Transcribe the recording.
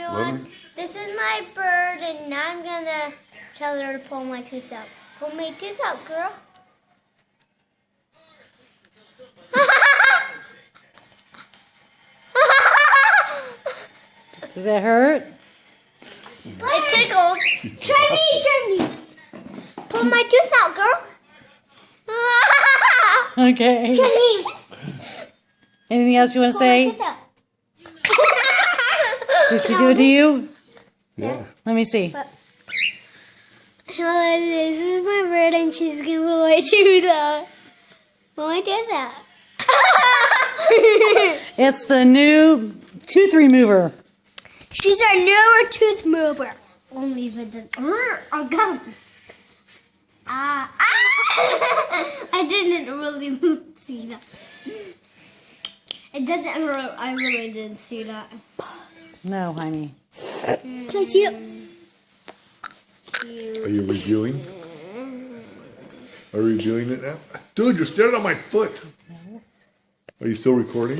everyone. This is my bird, and now I'm gonna tell her to pull my tooth out. Pull my tooth out, girl. Does that hurt? It tickles. Try me. Pull my tooth out, girl. Okay. Try me. Anything else you want to Pull my say? tooth out. Did she do it to you? Yeah. Let me see. Hello, this is my bird, and she's gonna pull my tooth out. Pull my tooth out. It's the new tooth remover. She's our newer tooth mover. Only if it doesn't or gum. I didn't really see that. It doesn't hurt. I really didn't see that. No, honey. Can I see it? Are you reviewing? Are you reviewing it now? Dude, you're standing on my foot. Are you still recording?